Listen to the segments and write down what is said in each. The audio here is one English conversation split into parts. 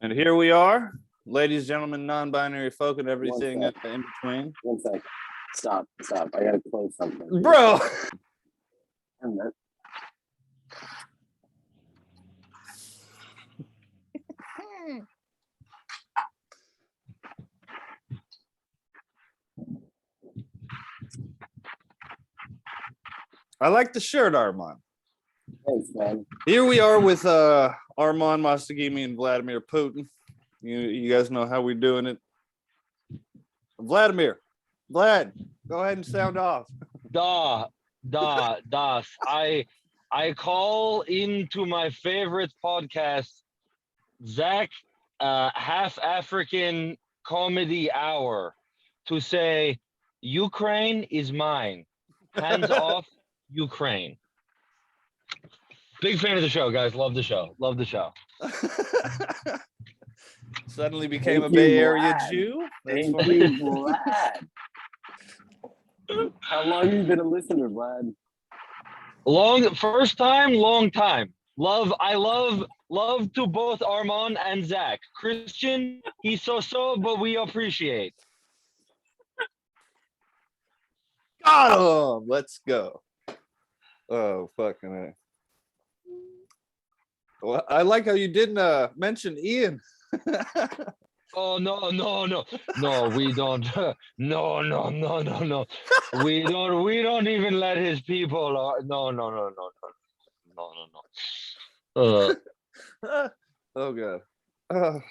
And here we are, ladies, gentlemen, non-binary folk, and everything in between. 1 second. Stop. I gotta close something. Bro! I like the shirt, Arman. Thanks, man. Here we are with Arman Mostagimi and Vladimir Putin. You guys know how we're doing it. Vlad, go ahead and sound off. Das. I call into my favorite podcast, Zak, Half African Comedy Hour, to say Ukraine is mine. Hands off Ukraine. Big fan of the show, guys. Love the show. Suddenly became a Bay Area Jew. Thank you, Vlad. How long have you been a listener, Vlad? First time, long time. I love to both Arman and Zak. Christian, he's so, but we appreciate. Got him. Let's go. Oh, fucking A. Well, I like how you didn't mention Ian. Oh no, we don't. No. We don't even let his people. No. Oh god. Oh.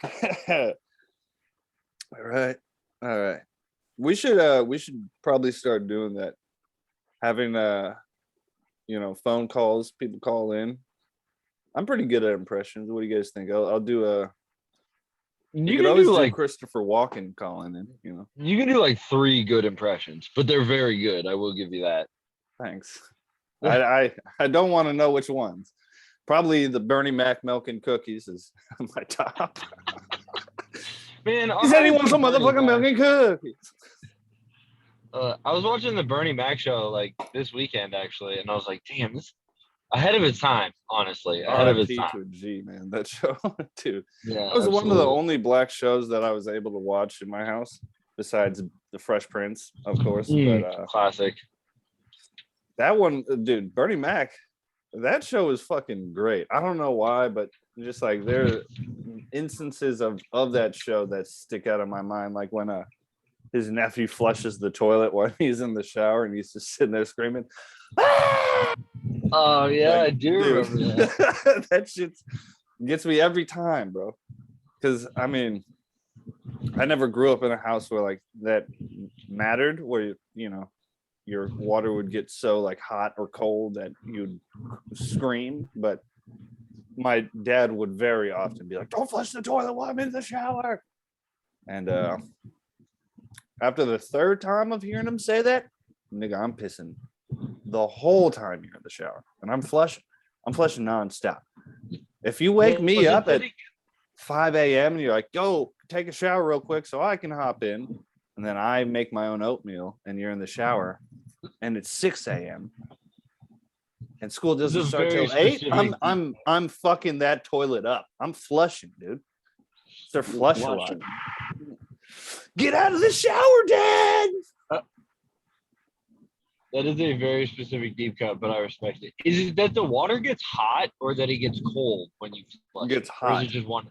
All right. We should probably start doing that. Having phone calls, people call in. I'm pretty good at impressions. What do you guys think? I'll do a. You can always do Christopher Walken calling in. You can do like 3 good impressions, but they're very good. I will give you that. Thanks. I don't want to know which ones. Probably the Bernie Mac milk and cookies is my top. Man, he said he wants some motherfucking milk and cookies. I was watching the Bernie Mac show like this weekend actually, and I was like, damn, this ahead of its time, honestly. Ahead of its time. To a G, man, that show too. Yeah, it was one of the only black shows that I was able to watch in my house, besides The Fresh Prince, of course. But classic. That one, dude, Bernie Mac, that show is fucking great. I don't know why, but just like there are instances of that show that stick out of my mind, like when his nephew flushes the toilet while he's in the shower and he's just sitting there screaming. Ah! Oh yeah, like, I do remember that. That shit gets me every time, bro. Because I mean, I never grew up in a house where like that mattered, where your water would get so like hot or cold that you'd scream. But my dad would very often be like, "Don't flush the toilet while I'm in the shower." And after the 3rd time of hearing him say that, nigga, I'm pissing the whole time you're in the shower, and I'm flushing nonstop. If you wake me up at 5 a.m. and you're like, "Go take a shower real quick so I can hop in," and then I make my own oatmeal, and you're in the shower, and it's 6 a.m. and school doesn't start till 8, I'm fucking that toilet up. I'm flushing, dude. They're flush a lot. Get out of the shower, Dad. That is a very specific deep cut, but I respect it. Is it that the water gets hot or that it gets cold when you flush? It gets hot. Or is it just one?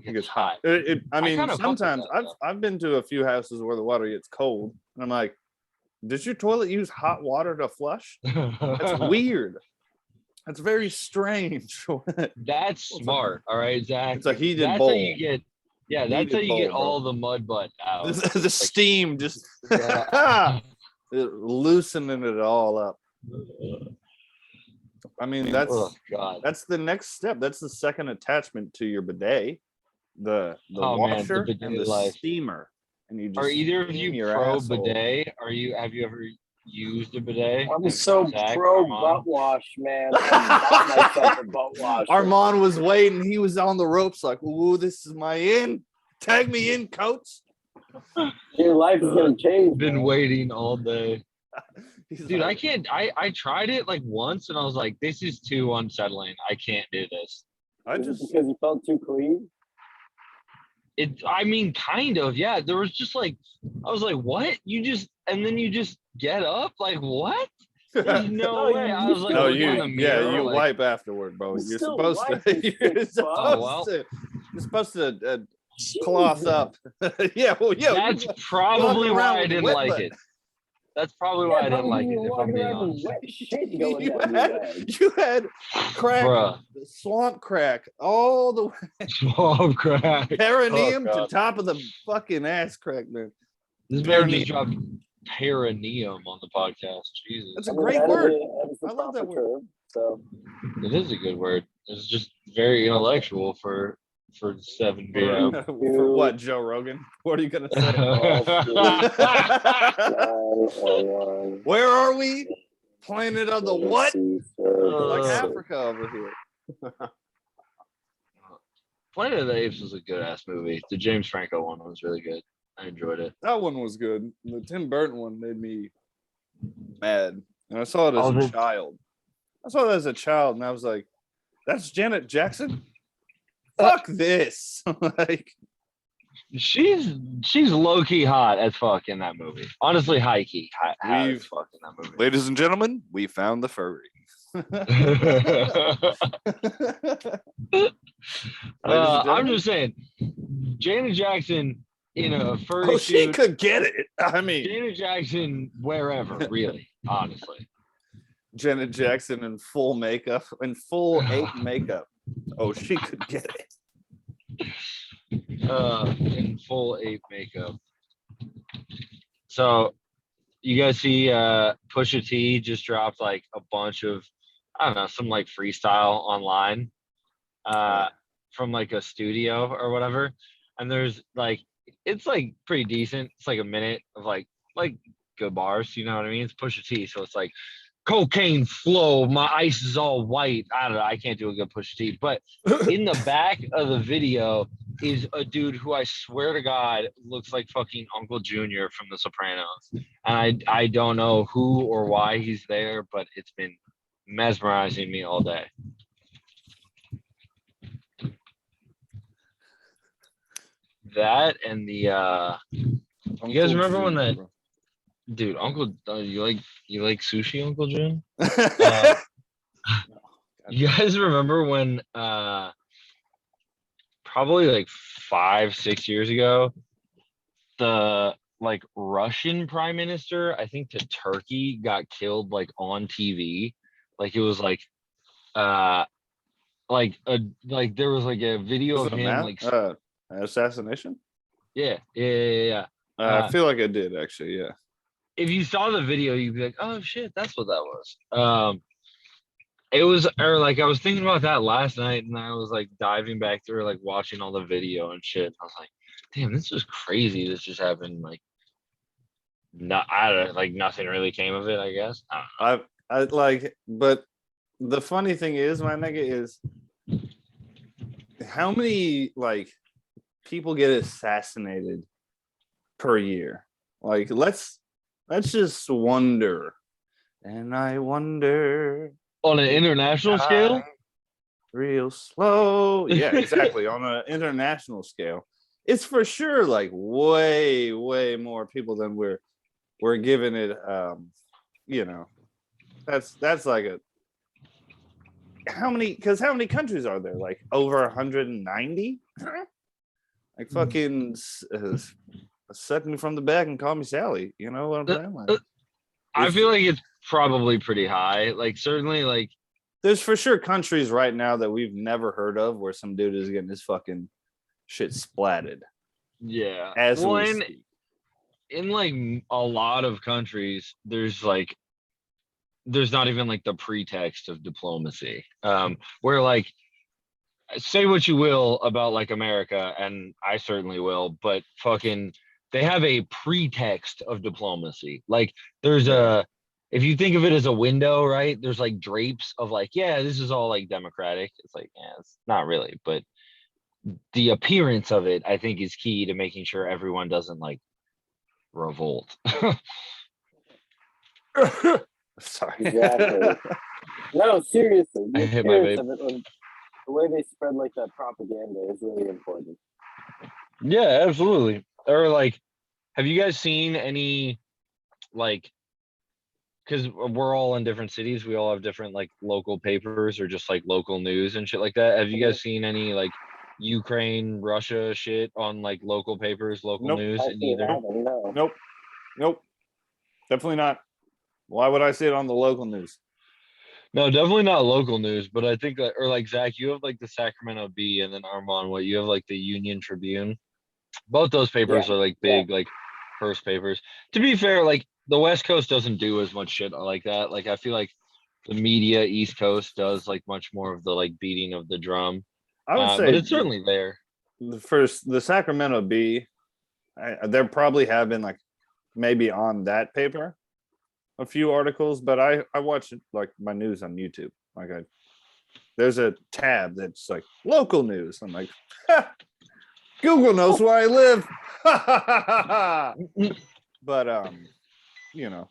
It gets hot. I mean, sometimes I've been to a few houses where the water gets cold, and I'm like, does your toilet use hot water to flush? That's weird. That's very strange. That's smart. All right, Zach. It's a heated bowl. How you get. Yeah, that's how you get all the mud butt out. The steam just loosening it all up. I mean, that's the next step. That's the second attachment to your bidet, the washer and the steamer. And you just are either of you pro bidet? Have you ever used a bidet? I'm so pro butt wash, man. I bought myself a butt wash. Arman was waiting. He was on the ropes like, "Ooh, this is my in. Tag me in, coach." Your life is gonna change. Been waiting all day. Dude, I can't. I tried it like once, and I was like, "This is too unsettling. I can't do this." Because you felt too clean. I mean, kind of, yeah. There was just like, I was like, what? And then you just get up? Like, what? There's no way. I was like, No, looking in the mirror. you like, wipe afterward, bro. You're still supposed to. wipe, you sick fuck. Oh, You're supposed to cloth up. Yeah, well, that's probably why I didn't like it. That's probably why I didn't like it, if I'm being honest. Wet shit going down your legs. You had crack, Bruh. swamp crack, all the way. Swamp crack. Perineum Oh, to God. top of the fucking ass crack, man. This man just dropped perineum on the podcast. Jesus. That's a great word. I love that word. term, so It is a good word. It's just very intellectual for 7 p.m. For what, Joe Rogan? What are you gonna say? Where are we? Planet of the what? Like Africa over here. Planet of the Apes was a good ass movie. The James Franco one was really good. I enjoyed it. That one was good. The Tim Burton one made me mad. And I saw it as a child. I saw it as a child and I was like, that's Janet Jackson? Fuck this. Like, she's low-key hot as fuck in that movie. Honestly, high-key hot as fuck in that movie. Ladies and gentlemen, we found the furry. I'm just saying, Janet Jackson in a furry suit. She could get it. I mean, Janet Jackson wherever, really, honestly. Janet Jackson in full makeup, in full ape makeup. Oh, she could get it. In full ape makeup. So, you guys see Pusha T just dropped like a bunch of, I don't know, some like freestyle online from like a studio or whatever. And there's like, it's like pretty decent. It's like a minute of like good bars, you know what I mean? It's Pusha T, so it's like cocaine flow, my ice is all white. I don't know, I can't do a good Pusha T, but in the back of the video is a dude who I swear to God looks like fucking Uncle Junior from The Sopranos. And I don't know who or why he's there, but it's been mesmerizing me all day. That and the you guys remember when that dude Uncle you like sushi, Uncle June? You guys remember when probably like 5-6 years ago, the like Russian prime minister, I think, to Turkey got killed like on TV. Like it was like there was like a video of him like assassination. Yeah. I feel like I did actually. Yeah. If you saw the video, you'd be like, "Oh shit, that's what that was." It was, or like I was thinking about that last night, and I was like diving back through, like watching all the video and shit. I was like, "Damn, this is crazy. This just happened." Like, nothing really came of it. I guess. I like, but the funny thing is, my nigga, is how many like people get assassinated per year? Like, let's just wonder, and I wonder. On an international scale? Real slow. Yeah, exactly. On an international scale. It's for sure like way, way more people than we're giving it you know. That's like a how many countries are there? Like over 190? Like fucking suck me from the back and call me Sally. You know what I'm saying? Like, I feel like it's probably pretty high. Like certainly like there's for sure countries right now that we've never heard of where some dude is getting his fucking shit splatted. Yeah. As we speak. In like a lot of countries, there's not even like the pretext of diplomacy. Where like say what you will about like America, and I certainly will, but fucking they have a pretext of diplomacy. Like there's if you think of it as a window, right? There's like drapes of like, yeah, this is all like democratic. It's like, yeah, it's not really, but the appearance of it, I think, is key to making sure everyone doesn't like revolt. Sorry. Exactly. No, seriously. I hit my vape. The way they spread like that propaganda is really important. Yeah, absolutely. Or like, have you guys seen any like? Because we're all in different cities, we all have different like local papers or just like local news and shit like that. Have you guys seen any like Ukraine, Russia shit on like local papers, local Nope. news in Actually, either? haven't, no. Nope. Definitely not. Why would I see it on the local news? No, definitely not local news, but I think or like Zach, you have like the Sacramento Bee, and then Armand, what you have like the Union Tribune. Both those Yeah, papers are like yeah. big, like first papers. To be fair, like the West Coast doesn't do as much shit like that. Like I feel like the media East Coast does like much more of the like beating of the drum. I would But say it's certainly there. the Sacramento Bee, there probably have been like maybe on that paper a few articles, but I watch like my news on YouTube. Like there's a tab that's like local news. I'm like, Google knows where I live. But you know,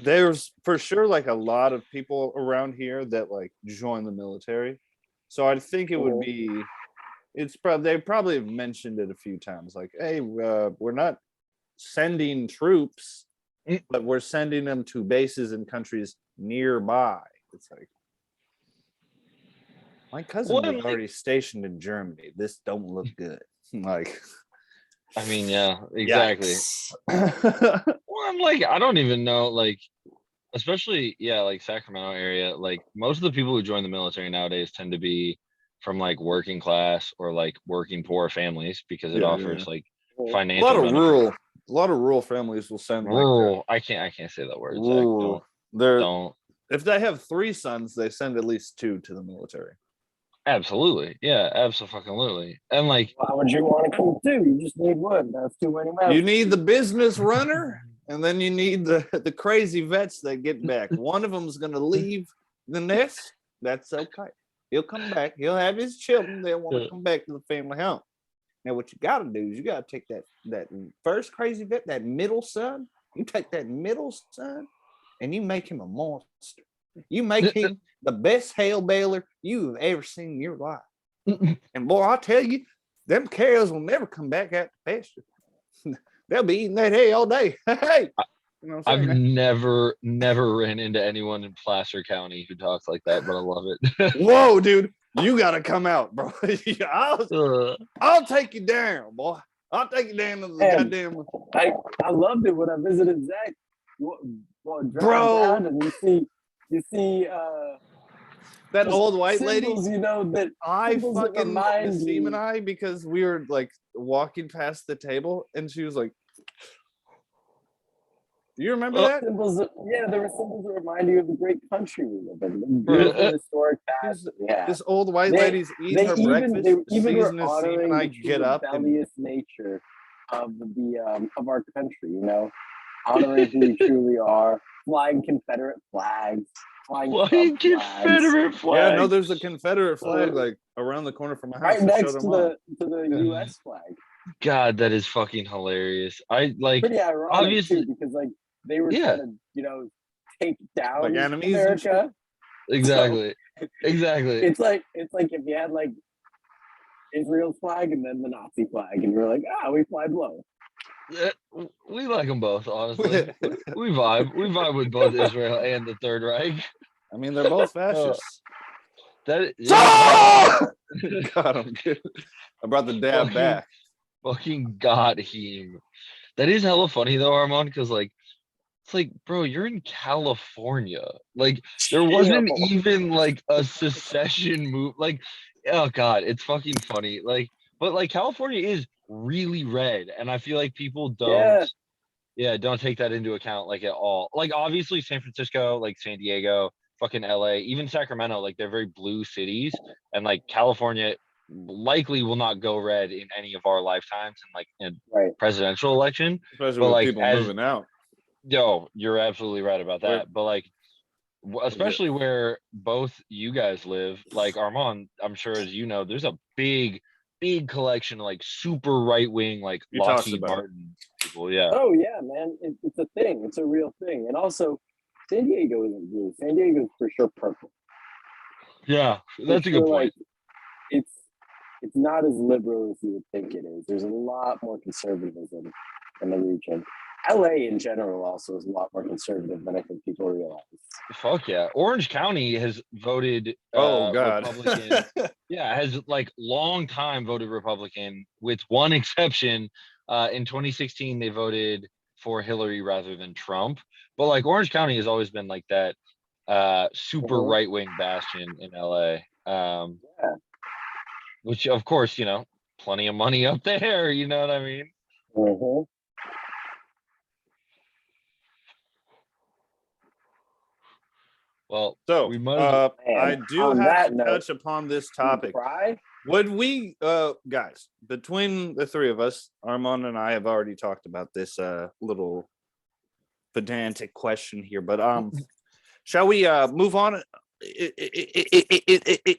there's for sure like a lot of people around here that like join the military. So I think it would be it's probably they probably have mentioned it a few times like, hey, we're not sending troops, but we're sending them to bases in countries nearby. It's like my cousin was already stationed in Germany. This don't look good. Like, I mean, yeah, exactly. Well, I'm like, I don't even know, like, especially, yeah, like Sacramento area, like most of the people who join the military nowadays tend to be from like working class or like working poor families because it offers like a financial lot of benefits. rural families will send like Rural, I can't say that word, Zach. rural. They're Don't. If they have 3 sons, they send at least 2 to the military. Absolutely. Yeah, absolutely. And like, Why would you want to come too? You just need one. That's too many men. You need the business runner, and then you need the crazy vets that get back. One of them's gonna leave the nest. That's okay. He'll come back. He'll have his children. They'll want to come back to the family home. Now, what you got to do is you got to take that first crazy vet, that middle son. You take that middle son, and you make him a monster. You make him the best hail baler you've ever seen in your life. And boy, I tell you, them cows will never come back out to pasture. They'll be eating that hay all day. Hey, you know what I'm saying, I've never ran into anyone in Placer County who talks like that, but I love it. Whoa, dude, you gotta come out, bro. I'll take you down, boy. I'll take you down to the goddamn. I loved it when I visited Zach. Bro, down and you see that old white symbols, lady. You know that I fucking Nassim and I, because we were like walking past the table, and she was like, "Do you remember that?" Symbols. There were symbols that remind you of the great country we live in, the beautiful historic past. Yeah, this old white lady's eating her breakfast. They even were season is honoring and I the get up and rebellious nature of of our country. You know, honoring who we truly are, flying Confederate flags, flying Confederate flags. Yeah, no, there's a Confederate flag like around the corner from my house, right next to the U.S. flag. God, that is fucking hilarious. I like pretty ironic obviously too, because like they were trying to take down like enemies America. Exactly. So, exactly. It's like if you had like Israel's flag and then the Nazi flag, and you're like, we fly low. We like them both, honestly. we vibe with both Israel and the Third Reich. I mean, they're both fascists. God, I'm good. I brought the dab back. Fucking got him. That is hella funny though, Armand, because like it's like, bro, you're in California. Like there wasn't even like a secession move. Like, oh god, it's fucking funny. Like, but like California is really red, and I feel like people don't don't take that into account like at all. Like obviously San Francisco, like San Diego, fucking LA, even Sacramento, like they're very blue cities, and like California likely will not go red in any of our lifetimes in like a presidential election. Especially but with like people moving out. Yo, you're absolutely right about that. But like especially where both you guys live, like Armand, I'm sure as you know, there's a big collection of like super right wing, like Lockheed Martin people. Yeah. Oh yeah, man. It's a thing. It's a real thing. And also San Diego isn't blue. San Diego is for sure purple. Yeah, that's a good point. Like, it's not as liberal as you would think it is. There's a lot more conservatism in the region. LA in general also is a lot more conservative than I think people realize. Fuck yeah. Orange County has voted Oh God. Republican. Yeah, has like long time voted Republican with one exception. In 2016, they voted for Hillary rather than Trump. But like Orange County has always been like that super right-wing bastion in LA. Yeah. Which of course, plenty of money up there, you know what I mean? Mm-hmm. Well, So we might I do on have that to note, touch upon this topic. Cry? Would we, guys, between the three of us, Armand and I have already talked about this little pedantic question here, but shall we move on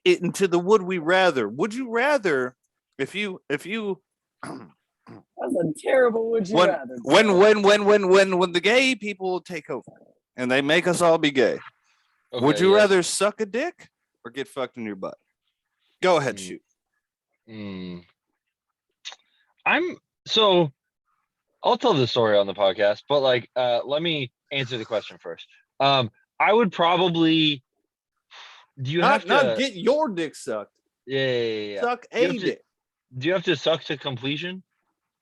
into the would we rather? Would you rather if you That's a terrible would you rather. when the gay people take over and they make us all be gay, would you rather suck a dick or get fucked in your butt? Go ahead, shoot. I'll tell the story on the podcast, but like let me answer the question first. I would probably not get your dick sucked. Yeah. Suck a dick. Do you have to suck to completion?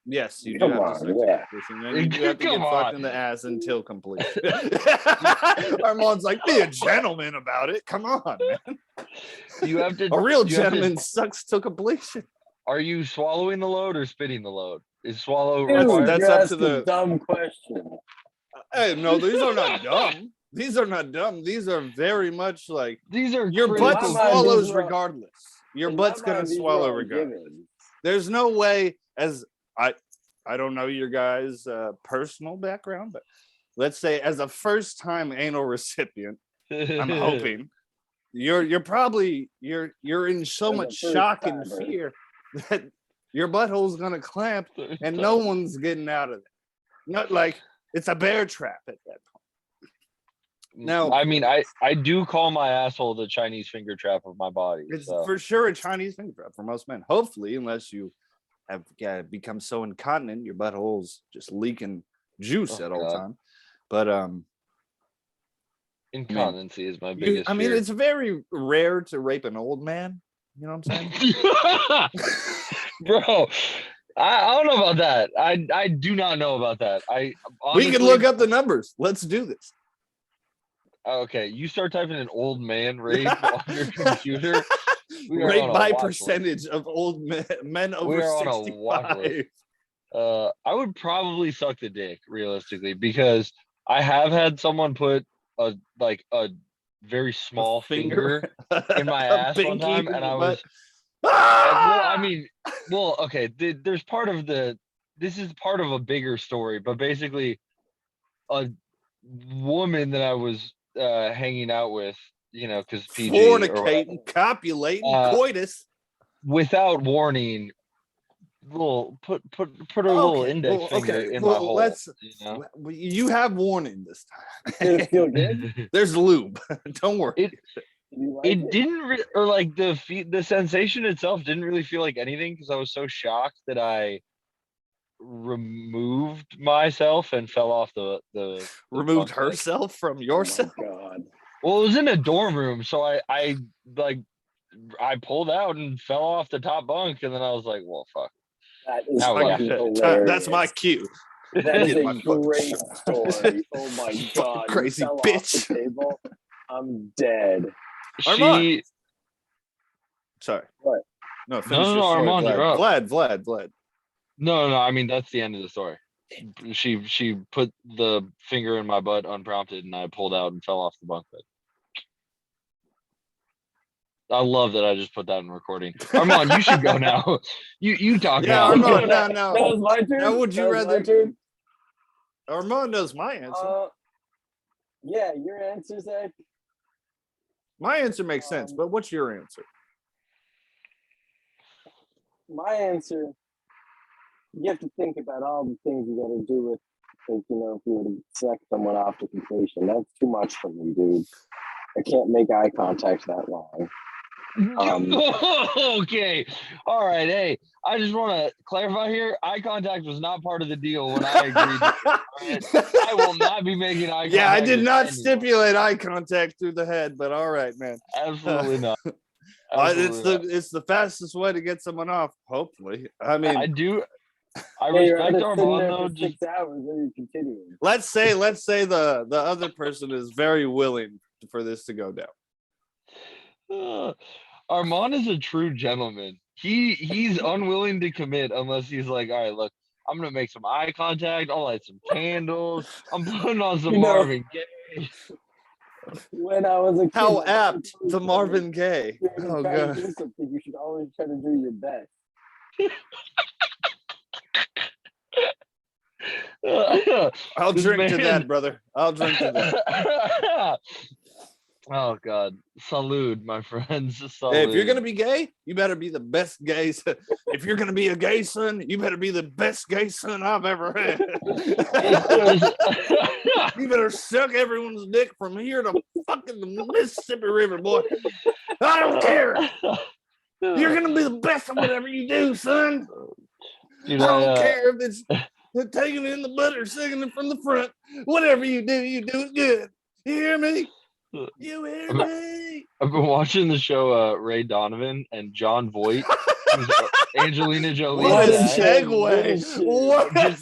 Yes, you do have to suck to completion. And you do have to get fucked in the ass until completion. Armand's like, be a gentleman about it. Come on, man. You have to. A real gentleman sucks to completion. Are you swallowing the load or spitting the load? Is swallow Dude, that's up to the dumb question. Hey, no, these are not dumb. These are not dumb. These are very much like these are your butt swallows regardless. Your In butt's my mind, gonna these swallow were all regardless. given. There's no way, as I don't know your guys' personal background, but let's say as a first-time anal recipient, I'm hoping you're probably in so much shock and fear that your butthole's gonna clamp and no one's getting out of it. Not like it's a bear trap at that point. Now, I mean, I do call my asshole the Chinese finger trap of my body. It's for sure a Chinese finger trap for most men. Hopefully, unless you have become so incontinent, your butthole's just leaking juice at all time. But incontinency is my biggest. I mean, it's very rare to rape an old man. You know what I'm saying? Bro, I don't know about that. I do not know about that. We can look up the numbers. Let's do this. Okay, you start typing an old man rape on your computer. Rape by percentage of old men over 65. I would probably suck the dick realistically because I have had someone put a very small finger in my ass one time, and I was. Okay. There's part of this is part of a bigger story, but basically, a woman that I was hanging out with, because PG, fornicating, copulating, coitus, without warning, put a little index finger in my hole. You have warning this time. Did it feel good? There's lube. Don't worry. It didn't or like the sensation itself didn't really feel like anything because I was so shocked that I removed myself and fell off the removed herself from yourself. Oh God. Well, it was in a dorm room, so I pulled out and fell off the top bunk, and then I was like, well, fuck. That's my cue. That is a great story. Oh my God. Crazy you fell bitch. off the table. I'm dead. Armand. Sorry. What? No, finish no, your story. Armand, you're up. Vlad. No. I mean, that's the end of the story. She put the finger in my butt unprompted, and I pulled out and fell off the bunk bed. I love that I just put that in recording. Armand, you should go now. You talk now. Armand, no. That was my turn. Now, would you rather? Armand knows my answer. Yeah, your answer, Zach. My answer makes sense, but what's your answer? My answer, you have to think about all the things you got to do with, if you were to suck someone off to completion. That's too much for me, dude. I can't make eye contact that long. Okay. All right. Hey, I just want to clarify here. Eye contact was not part of the deal when I agreed to it. All right? I will not be making eye contact. Yeah, I did with not anyone. stipulate eye contact through the head, but all right, man. Absolutely not. Absolutely It's the fastest way to get someone off. Hopefully, I mean, I do. I Hey, you're respect either sitting Armand there though. for Just 6 hours or you're continuing. let's say the other person is very willing for this to go down. Armand is a true gentleman. He's unwilling to commit unless he's like, all right, look, I'm gonna make some eye contact. I'll light some candles. I'm putting on some You know- Marvin Gaye. When I was a kid, How my apt mom to told me, Marvin Gaye. if you're Oh trying to god. do something, you should always try to do your best. I'll This drink to man- that, brother. I'll drink to that. Oh God, salute, my friends. Salute. Hey, if you're gonna be gay, you better be the best gay son. If you're gonna be a gay son, you better be the best gay son I've ever had. You better suck everyone's dick from here to fucking the Mississippi River, boy. I don't care. You're gonna be the best at whatever you do, son. Dude, I don't care if it's taking it in the butt or singing it from the front. Whatever you do it good. You hear me? You hear me? I've been watching the show Ray Donovan and John Voight, who's Angelina Jolie's What a dad. segue. What a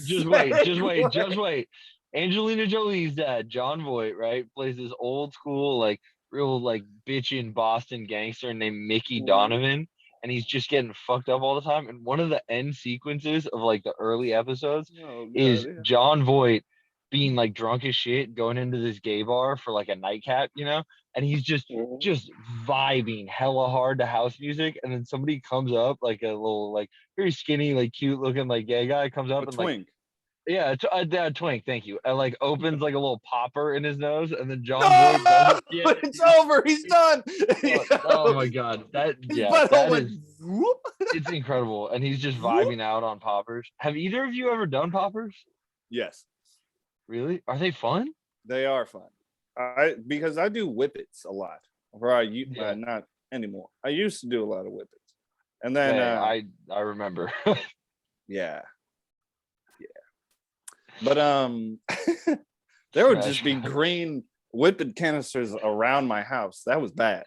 Just wait. Angelina Jolie's dad, John Voight, right, plays this old school, like real like bitchin' Boston gangster named Mickey Donovan, and he's just getting fucked up all the time. And one of the end sequences of like the early episodes is John Voight being like drunk as shit, going into this gay bar for like a nightcap, you know, and he's just vibing hella hard to house music, and then somebody comes up, like a little like very skinny, like cute looking like gay guy comes up and twink. Like twink, thank you, and like opens like a little popper in his nose, and then John No! Voight does it. Yeah, It's over. He's done. oh my god, that is whoop. it's incredible, and he's just vibing out on poppers. Have either of you ever done poppers? Yes. Really? Are they fun? They are fun. Because I do whippets a lot. Or not anymore. I used to do a lot of whippets. And then I remember. yeah. But there would just be green whippet canisters around my house. That was bad.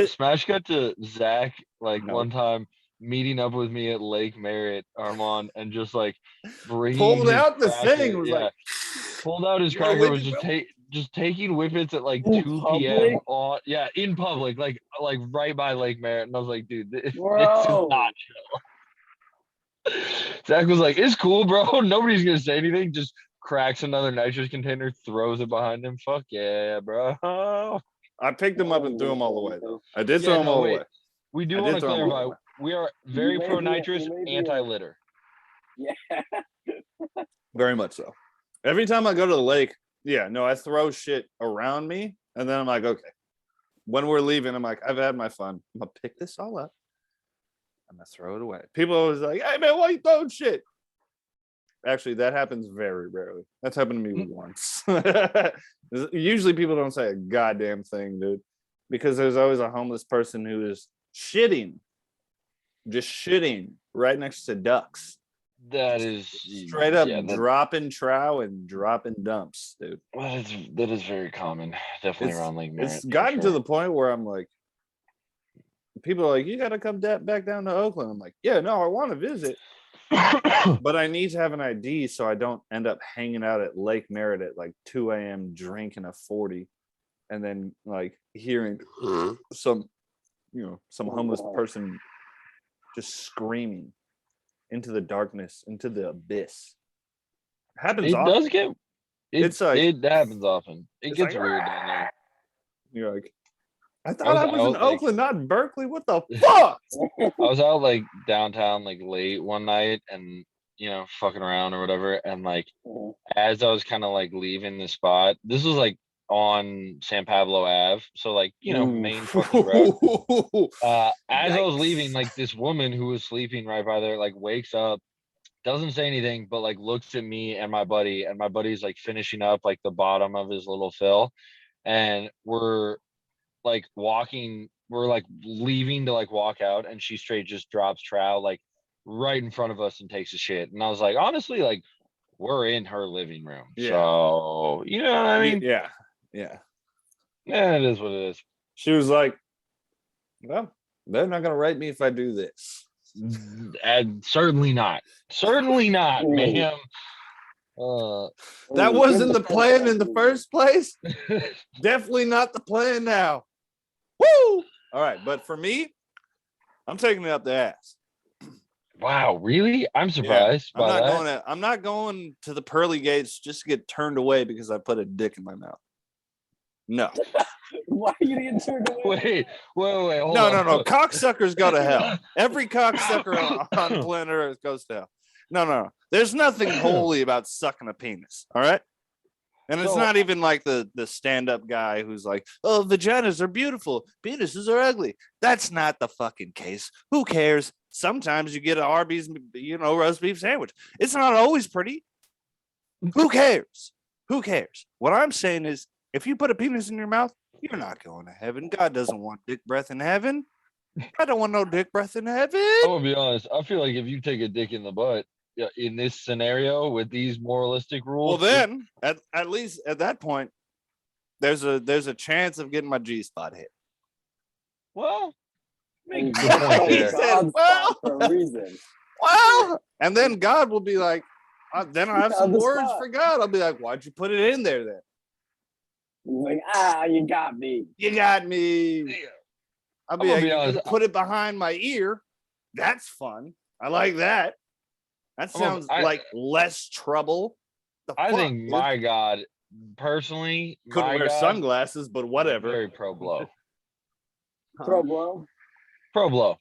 Smash cut to Zach one time meeting up with me at Lake Merritt, Armand, and just like pulled out the thing, was like pulled out his cracker, was just taking whippets at like 2 p.m. in public, like right by Lake Merritt, and I was like, dude, this is not chill. Zach was like, it's cool, bro. Nobody's gonna say anything. Just cracks another nitrous container, throws it behind him. Fuck yeah, bro. I picked them up and threw them all away, though. I did throw them all away. We do want to clarify, we are very pro nitrous, anti-litter. Yeah. Very much so. Every time I go to the lake, I throw shit around me, and then I'm like, okay. When we're leaving, I'm like, I've had my fun. I'm gonna pick this all up. I'm gonna throw it away. People always like, hey man, why you throwing shit? Actually, that happens very rarely. That's happened to me once. Usually people don't say a goddamn thing, dude, because there's always a homeless person who is shitting right next to ducks. That is straight up dropping trow and dropping dumps, dude. That is very common, definitely around Lake Merritt. It's gotten to the point where I'm like, people are like, you got to come back down to Oakland. I'm like, yeah, no, I want to visit. But I need to have an ID so I don't end up hanging out at Lake Merritt at like 2 a.m. drinking a 40 and then like hearing some homeless person just screaming into the darkness, into the abyss. It happens often. It happens often. It gets like, weird down there. You're like, I thought I was in Oakland, not in Berkeley. What the fuck? I was out like downtown, like late one night, and fucking around or whatever. And like, as I was kind of like leaving the spot, this was like on San Pablo Ave, so like main fucking road. As I was leaving, like this woman who was sleeping right by there, like wakes up, doesn't say anything, but like looks at me and my buddy, and my buddy's like finishing up like the bottom of his little fill, and we're like walking we're like leaving to like walk out, and she straight just drops trow like right in front of us and takes a shit. And I was like, honestly, like we're in her living room, Yeah. so you know what I mean? Yeah. Yeah, it is what it is. She was like, well, they're not gonna rape me if I do this. And certainly not, ma'am. That wasn't the plan in the first place. Definitely not the plan now. Woo! All right, but for me, I'm taking it up the ass. Wow, really? I'm surprised by that. I'm not going to the pearly gates just to get turned away because I put a dick in my mouth. No. Why are you getting turned away? Wait. Hold on. No. Cocksuckers go to hell. Every cocksucker on planet Earth goes to hell. No. There's nothing holy about sucking a penis. All right. And it's not even like the stand-up guy who's like, oh, vaginas are beautiful, penises are ugly. That's not the fucking case. Who cares? Sometimes you get an Arby's, roast beef sandwich. It's not always pretty. Who cares? What I'm saying is, if you put a penis in your mouth, you're not going to heaven. God doesn't want dick breath in heaven. I don't want no dick breath in heaven. I'm gonna be honest. I feel like if you take a dick in the butt, in this scenario with these moralistic rules, well, then at least at that point, there's a chance of getting my G spot hit. Well, make a He good point there. said, well, for a reason. Well, and then God will be like, then I'll have some the words spot. for God. I'll be like, why'd you put it in there then? He's like, you got me. You got me. I'll be I'm like, gonna be you honest. can put it behind my ear. That's fun. I like that. That sounds like less trouble. I think my God, personally, couldn't wear sunglasses, but whatever. Very pro blow. Pro blow. Pro blow.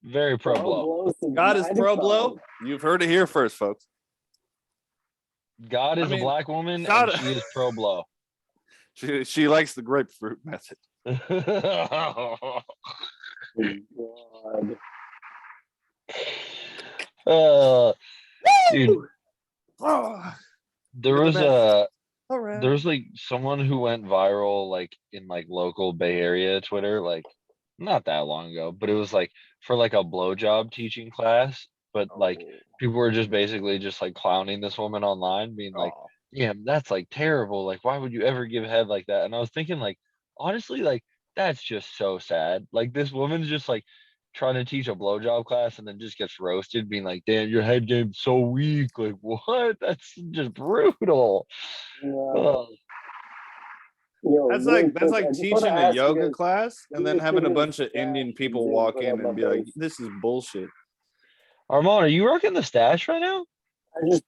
Very pro blow. God is pro blow. You've heard it here first, folks. God is a black woman, God, and she is pro blow. She likes the grapefruit method. God. Dude, there was like someone who went viral like in like local Bay Area Twitter like not that long ago, but it was like for like a blowjob teaching class, but like people were just basically just like clowning this woman online, being like, yeah, that's like terrible. Like, why would you ever give head like that? And I was thinking, like, honestly, like, that's just so sad. Like, this woman's just like trying to teach a blowjob class and then just gets roasted, being like, damn, your head game's so weak. Like, what? That's just brutal. Yeah. That's like teaching a yoga class and then having a bunch of Indian people walk in and be like, this is bullshit. Arman, are you rocking the stash right now?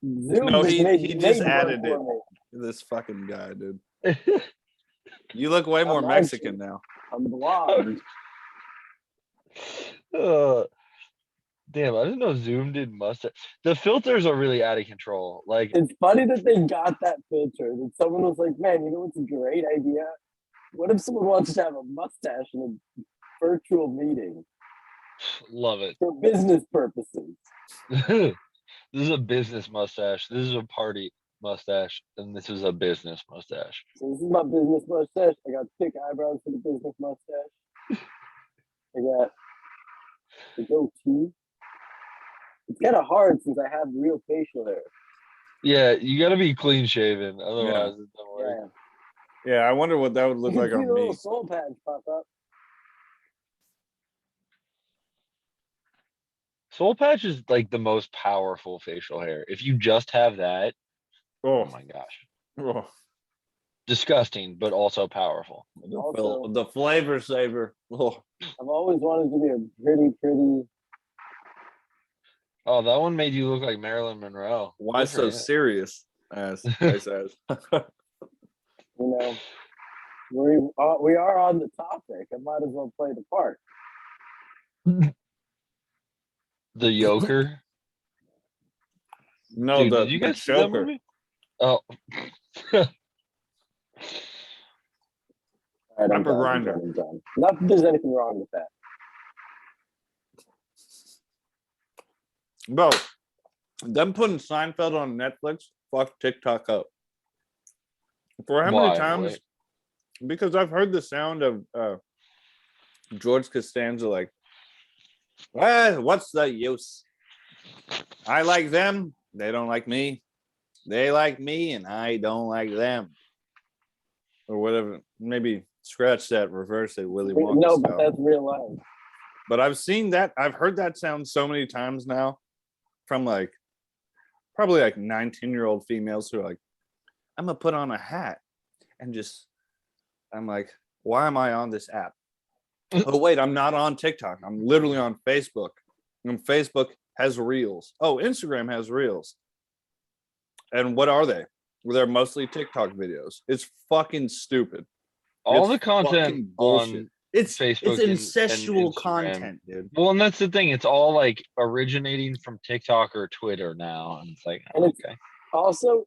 No, he just added it. This fucking guy, dude. You look way more Mexican now. I'm blonde. Damn, I didn't know Zoom did mustache. The filters are really out of control. Like, it's funny that they got that filter. That someone was like, "Man, you know what's a great idea? What if someone wants to have a mustache in a virtual meeting? Love it for business purposes." This is a business mustache. This is a party mustache, and this is a business mustache. So this is my business mustache. I got thick eyebrows for the business mustache. I got the goatee. It's kind of hard since I have real facial hair. Yeah, you got to be clean shaven, otherwise it doesn't work. Yeah, I wonder what that would look like on me. A little soul patch pop up. Soul patch is like the most powerful facial hair. If you just have that, oh my gosh. Disgusting, but also powerful. The flavor saver. I've always wanted to be a pretty. Oh, that one made you look like Marilyn Monroe. Why so serious? As I said. You know, we are on the topic. I might as well play the part. The Joker. No, dude, did you guys see that movie? Oh. Pepper grinder. Not that there's anything wrong with that. Bro, them putting Seinfeld on Netflix, fuck TikTok up. For how many times? Because I've heard the sound of George Costanza, like, well, what's the use? I like them. They don't like me. They like me, and I don't like them. Or whatever. Maybe scratch that, reverse it, Willy Wonka No, style. but that's real life. But I've seen that. I've heard that sound so many times now from like probably like 19-year-old females who are like, I'm gonna put on a hat and just, I'm like, why am I on this app? Oh, wait, I'm not on TikTok. I'm literally on Facebook. And Facebook has reels. Oh, Instagram has reels. And what are they? Well, they're mostly TikTok videos. It's fucking stupid. All It's the content fucking bullshit. on It's Facebook it's and incestual Instagram. content, dude. Well, and that's the thing. It's all like originating from TikTok or Twitter now, and it's like, And it's okay. also,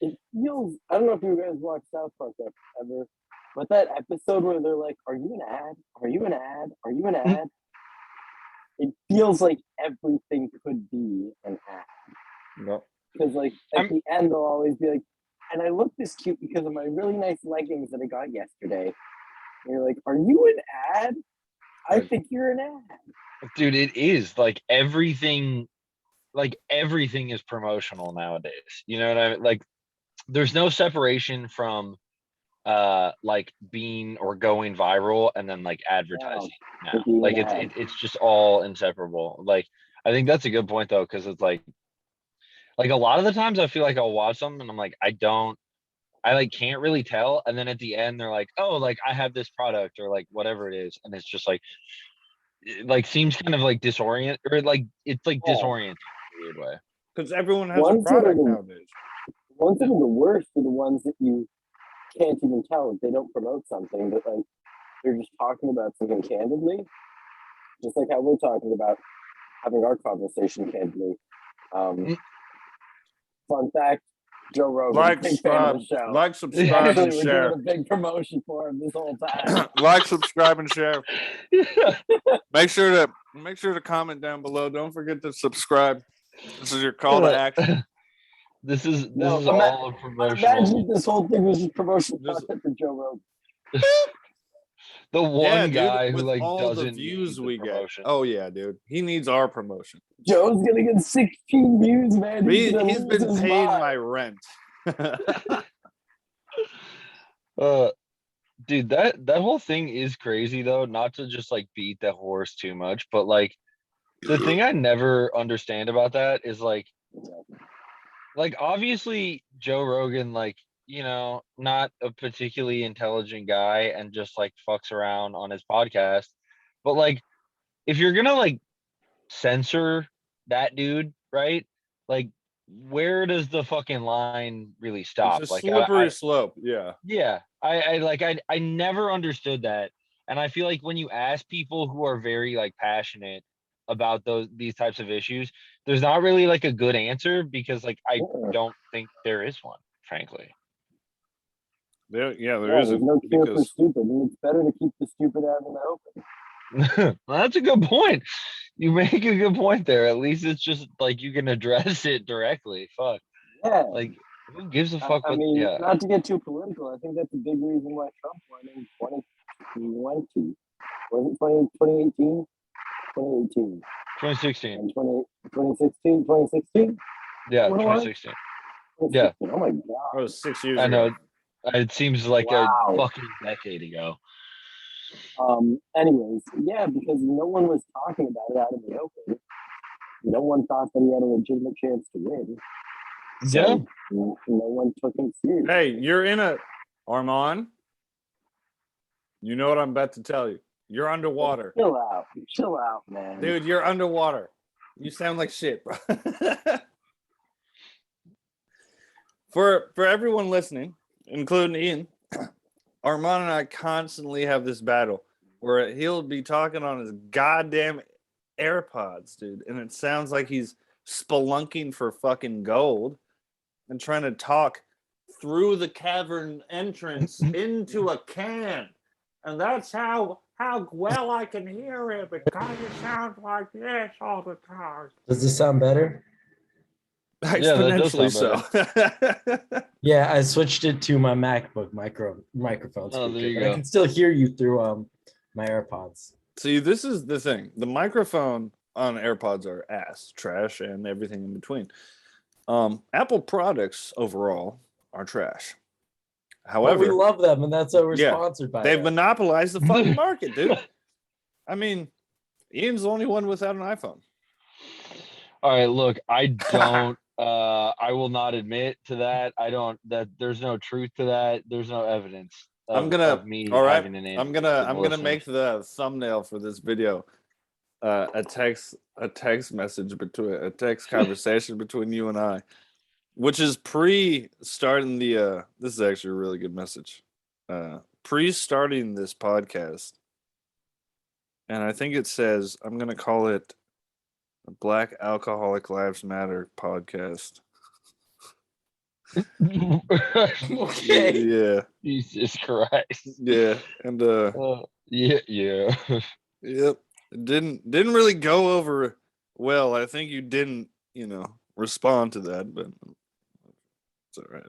it feels, I don't know if you guys watch South Park ever, but that episode where they're like, are you an ad? Are you an ad? Are you an ad? It feels like everything could be an ad. Yep. Because like at the end they'll always be like, and I look this cute because of my really nice leggings that I got yesterday. And you're like, are you an ad? I think you're an ad. Dude, it is like everything is promotional nowadays. You know what I mean? Like there's no separation from like being or going viral and then like advertising now. Like it's just all inseparable. Like I think that's a good point though, because it's like a lot of the times I feel like I'll watch them and I'm like, I like can't really tell. And then at the end they're like, oh, like I have this product or like whatever it is. And it's just like, it like seems kind of like disoriented or like it's like disorienting in a weird way. Because everyone has a product nowadays. Ones that are the worst are the ones that you can't even tell if they don't promote something, but like they're just talking about something candidly. Just like how we're talking about having our conversation candidly. Fun fact, Joe Rogan, big fan of the show. Like, subscribe, and share. We're doing a big promotion for him this whole time. Like, subscribe, and share. Make sure to comment down below. Don't forget to subscribe. This is your call to action. This is all a promotion. Imagine if this whole thing was just promotional content for Joe Rogan. The one guy dude, who like all doesn't the views we get. promotion. Oh yeah, dude. He needs our promotion. Joe's gonna get 16 views, man. He's been paying my rent. Dude, that whole thing is crazy though. Not to just like beat the horse too much, but like the thing I never understand about that is like obviously Joe Rogan, like, you know, not a particularly intelligent guy and just like fucks around on his podcast. But like, if you're gonna like censor that dude, right? Like, where does the fucking line really stop? It's a like slippery slope. Yeah. Yeah. I never understood that. And I feel like when you ask people who are very like passionate about these types of issues, there's not really like a good answer because like I don't think there is one, frankly. There is. There's no cure for stupid, and it's better to keep the stupid out in the open. Well, that's a good point. You make a good point there. At least it's just like you can address it directly. Fuck. Yeah. Like, who gives a fuck? I mean, not to get too political, I think that's a big reason why Trump won in 2020. Was it 2018? 2018. 2016. 2016? Yeah, 2016. Yeah. Oh my god. That was 6 years I know. ago. It seems like a fucking decade ago. Anyways, yeah, because no one was talking about it out in the open. No one thought that he had a legitimate chance to win. So yeah. No one took him seriously. Hey, you're in a Arman. You know what I'm about to tell you. You're underwater. Chill out, man. Dude, you're underwater. You sound like shit, bro. For everyone listening, including Ian, Arman and I constantly have this battle where he'll be talking on his goddamn AirPods, dude, and it sounds like he's spelunking for fucking gold and trying to talk through the cavern entrance into a can. And that's how well I can hear it, because it sounds like this all the time. Does this sound better? Exponentially so. Yeah, I switched it to my MacBook microphone speaker, there you but go. I can still hear you through My AirPods. See, this is the thing. The microphone on AirPods are ass, trash, and everything in between. Apple products overall are trash. But However, we love them, and that's why we're Yeah, sponsored by they've them. monopolized the fucking market, dude. I mean, Ian's the only one without an iPhone. All right, look, I don't. I will not admit to that. I don't. That there's no truth to that. There's no evidence. Of me all right. having an Android. I'm gonna make the thumbnail for this video. A text message between a text conversation between you and I, which is starting the. This is actually a really good message. Starting this podcast, and I think it says I'm gonna call it the Black Alcoholic Lives Matter podcast. Okay. Yeah. Jesus Christ. Yeah. And Yeah. yep. It didn't really go over well. I think you didn't, respond to that, but it's all right.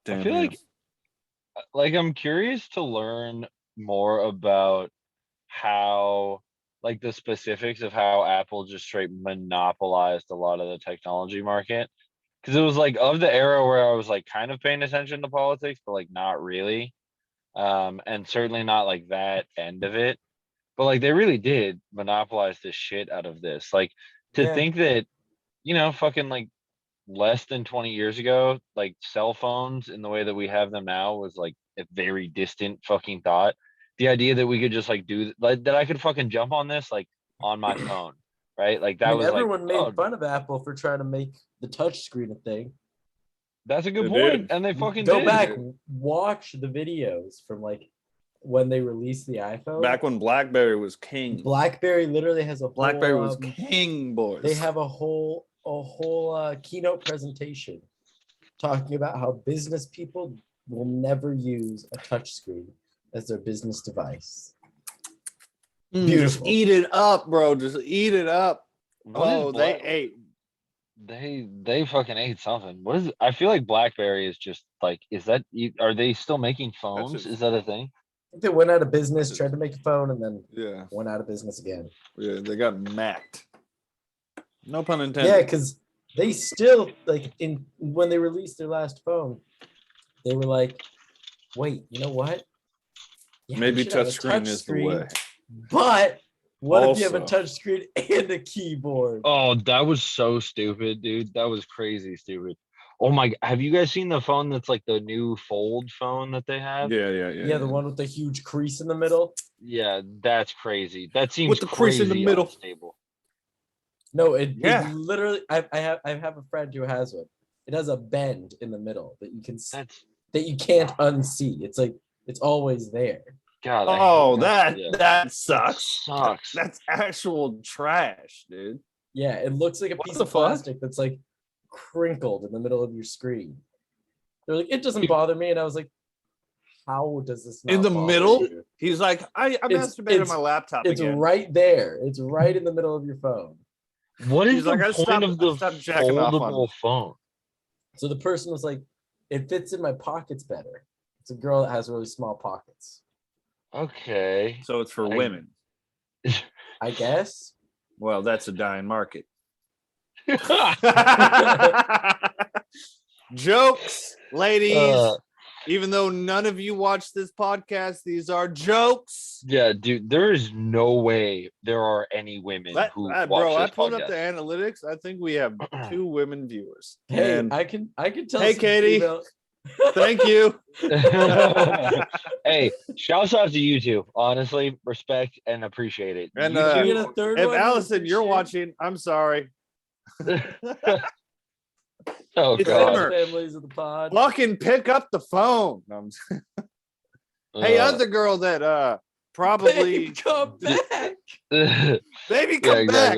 Damn, I feel like I'm curious to learn more about how, like, the specifics of how Apple just straight monopolized a lot of the technology market. Because it was like of the era where I was like kind of paying attention to politics, but like not really. And certainly not like that end of it. But like they really did monopolize the shit out of this. Like to Yeah. think that, fucking like less than 20 years ago, like cell phones in the way that we have them now was like a very distant fucking thought. The idea that we could just like do like that I could fucking jump on this like on my phone, right? Like that was everyone like, made fun of Apple for trying to make the touchscreen a thing. that's a good They point. did. And they fucking Go did. back, watch the videos from like when they released the iPhone. back when BlackBerry was king. BlackBerry literally has a whole, BlackBerry was king, boys. They have a whole keynote presentation talking about how business people will never use a touchscreen as their business device. Just Beautiful. eat it up, bro. Just eat it up. What is They Black- ate. They fucking ate something. What is it? I feel like BlackBerry is just like, are they still making phones? Is that a thing? They went out of business, tried to make a phone, and then Yeah, went out of business again. they got macked. No pun intended. Yeah, because they still when they released their last phone, they were like, "Wait, you know what? Yeah, we Maybe should have a touchscreen is the way. But what if you have a Also- touchscreen and a keyboard?" Oh, that was so stupid, dude. That was crazy stupid. Oh my, have you guys seen the phone that's like the new fold phone that they have? Yeah, the one with the huge crease in the middle. Yeah, that's crazy. That seems With the crease in the crazy middle. unstable. No, it Yeah. literally. I have a friend who has one. It has a bend in the middle that you can That's that you can't unsee. It's like it's always there. God. Oh, yeah. that sucks. Sucks. That's actual trash, dude. Yeah, it looks like a What piece the of fuck? plastic that's like crinkled in the middle of your screen. They're like, it doesn't bother me, and I was like, how does this not In the bother middle? you? He's like, I masturbated on my laptop It's again. right there. It's right in the middle of your phone. What is He's the like, I point stopped- of the I stopped jacking off on foldable phone? So the person was like, it fits in my pockets better. It's a girl that has really small pockets. Okay. So it's for I- women. I guess. Well, that's a dying market. Jokes, ladies. Even though none of you watch this podcast, these are jokes. Yeah, dude, there is no way there are any women who watch Bro, I this pulled up the podcast. analytics. I think we have 2 women viewers. Hey, And I can tell. Hey, some Katie. female- thank you. Hey, shouts out to you two. Honestly, respect and appreciate it. And, You Did you two- get a third If one? Allison, you're watching, I'm sorry. oh It's god. Simmer. Families of the pod. Fucking pick up the phone. No, I'm just- Hey, other girl that probably Babe, come back. baby come back.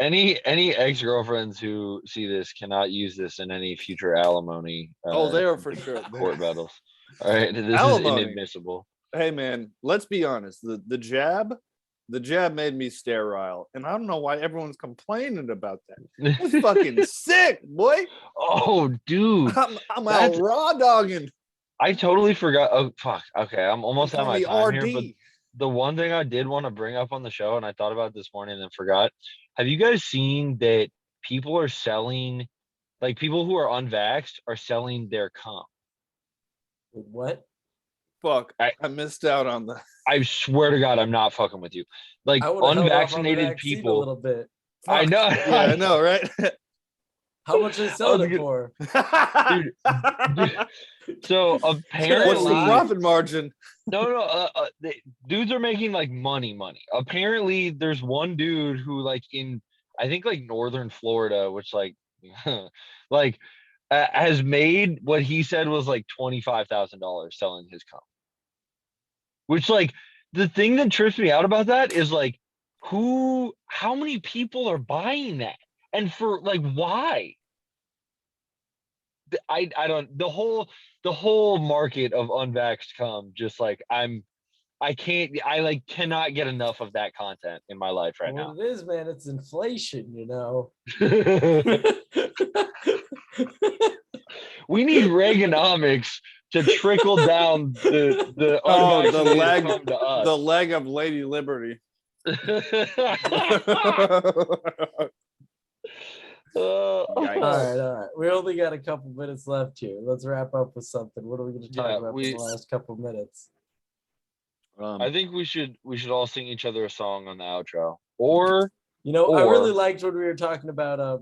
Any ex-girlfriends who see this cannot use this in any future alimony. They are for sure. Court battles. All right, this Alimony. is inadmissible. Hey man, let's be honest. The jab made me sterile, and I don't know why everyone's complaining about that. It's fucking sick, boy. Oh, dude. I'm out That's- raw dogging. I totally forgot. Oh fuck. Okay, I'm almost Call at my me time here, but RD. the one thing I did want to bring up on the show, and I thought about it this morning and then forgot. Have you guys seen that people are selling, like people who are unvaxxed are selling their cum? What? Fuck, I- I missed out on the. I swear to God, I'm not fucking with you. Like I would have held off on the unvaccinated vaccine a people. little bit. I know. Yeah, I know, right? How much are they I selling was it for? Dude, so What's the apparently, profit margin? dudes are making like money. Apparently, there's one dude who like in I think like northern Florida, which like like has made what he said was like $25,000 selling his cum. Which like the thing that trips me out about that is like how many people are buying that, and for like why? I don't the whole market of unvaxxed cum just like I like cannot get enough of that content in my life right What it is, man, it's inflation, you know. now. We need Reaganomics to trickle down the Oh, unvaccinated cum to us. the leg of Lady Liberty. Uh, Yikes. All right. We only got a couple minutes left here. Let's wrap up with something. What are we going to talk Yeah, about for the last couple minutes? I think we should all sing each other a song on the outro. Or You know, I really Or- liked when we were talking about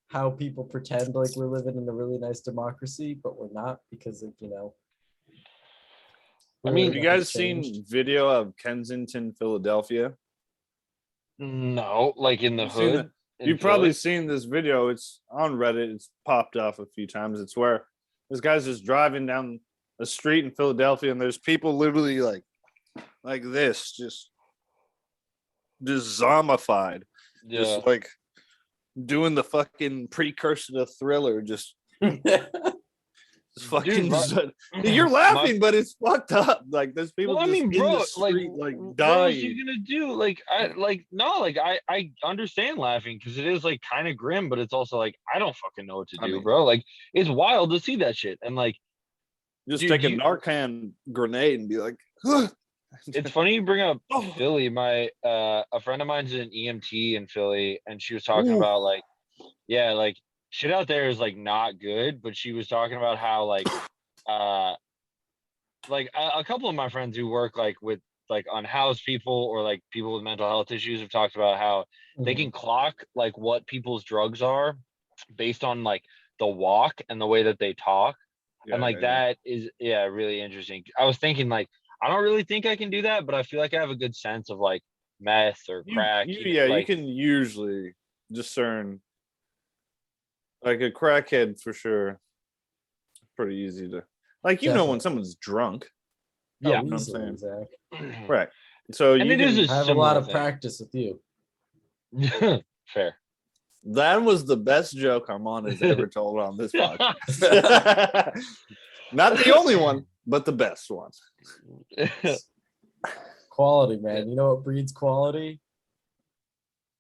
how people pretend like we're living in a really nice democracy, but we're not because of, you know. I mean, Have you guys seen video of Kensington, Philadelphia? no, like in the You've seen hood. in You've probably Philly? seen this video. It's on Reddit. It's popped off a few times. It's where this guy's just driving down a street in Philadelphia, and there's people literally like this, just zombified, Yeah. just like doing the fucking precursor to Thriller, just fucking. Dude, You're laughing, but it's fucked up. Like there's people Well, I just mean, in bro, the street, like what else are dying. you gonna do? Like, I understand laughing because it is like kind of grim, but it's also like I don't fucking know what to I do, mean- bro. Like, it's wild to see that shit, and like, Just dude, take a you- Narcan grenade and be like, "Ugh." it's funny you bring up Oh. Philly. My a friend of mine's an EMT in Philly, and she was talking Ooh. about like, yeah, like shit out there is like not good, but she was talking about how like a couple of my friends who work like with like unhoused people or like people with mental health issues have talked about how they can clock like what people's drugs are based on like the walk and the way that they talk. Yeah, And like yeah, that is really interesting. I was thinking like I don't really think I can do that, but I feel like I have a good sense of like meth or crack. you can usually discern, like a crackhead for sure. Pretty easy to, like, you know, when someone's drunk, Yeah. what I'm easily, saying. Zach. right? So And you it is can, a I have a similar lot of thing. practice with you. Fair. that was the best joke Arman has ever told on this podcast. Not the only one, but the best one. Quality, man. You know what breeds quality?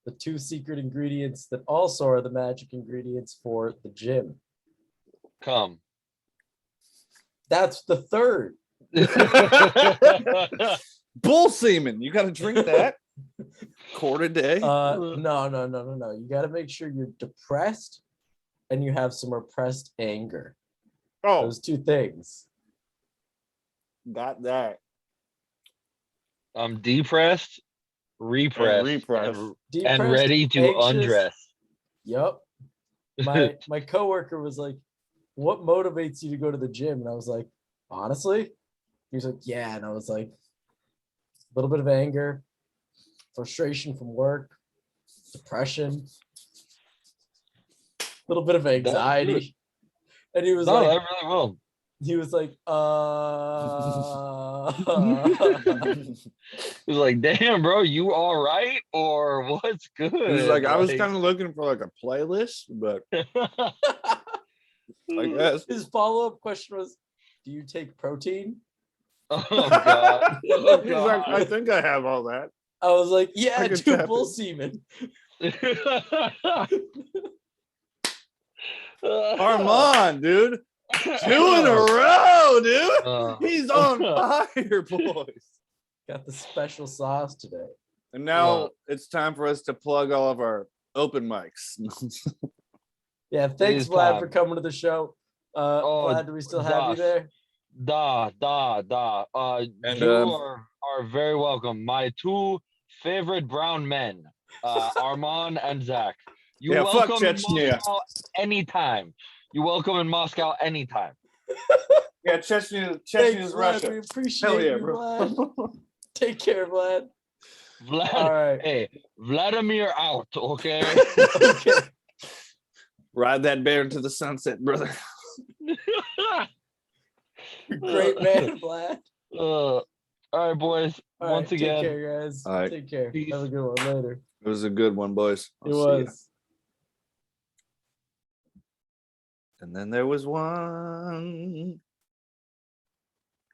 The two secret ingredients that also are the magic ingredients for the gym. Come. That's the third. Bull semen. You got to drink that quart a day. No. You got to make sure you're depressed and you have some repressed anger. Oh, Those two things. got that. I'm depressed, repressed, repressed. and Depressed, ready to anxious. undress. Yep. My coworker was like, "What motivates you to go to the gym?" And I was like, "Honestly," he was like, "Yeah," and I was like, "A little bit of anger, frustration from work, depression, a little bit of good. anxiety," and he was No, like, that really will. he was like, It was like, damn, bro, you all right? Or what's good? It was like I was kind of looking for like a playlist, but I guess. His follow-up question was, "Do you take protein?" Oh god. Oh, He's like, I God. think I have all that. I was like, "Yeah, I could dude, tap bull it." semen." Armand, dude. 2 in a row, dude. Uh, He's on fire, boys. Got the special sauce today. And now it's time for us to plug all of our open mics. Yeah, thanks, is Vlad, time. for coming to the show. Vlad, do we still have you Josh. there? Da. And, You are very welcome. My 2 favorite brown men, Arman and Zak. You Yeah, fuck welcome in Chechnya. Moscow anytime. You welcome in Moscow anytime. Yeah, Chechnya Thanks, is Vlad. Russia. We appreciate Hell yeah, you, bro. Vlad. Take care, Vlad. Vlad, All right. hey, Vladimir out, okay? Okay. Ride that bear into the sunset, brother. Great man, Vlad. All right, boys. All Once right, again, take care, guys. All right. Take care. Peace. Have a good one later. It was a good one, boys. It I'll see ya. was. And then there was one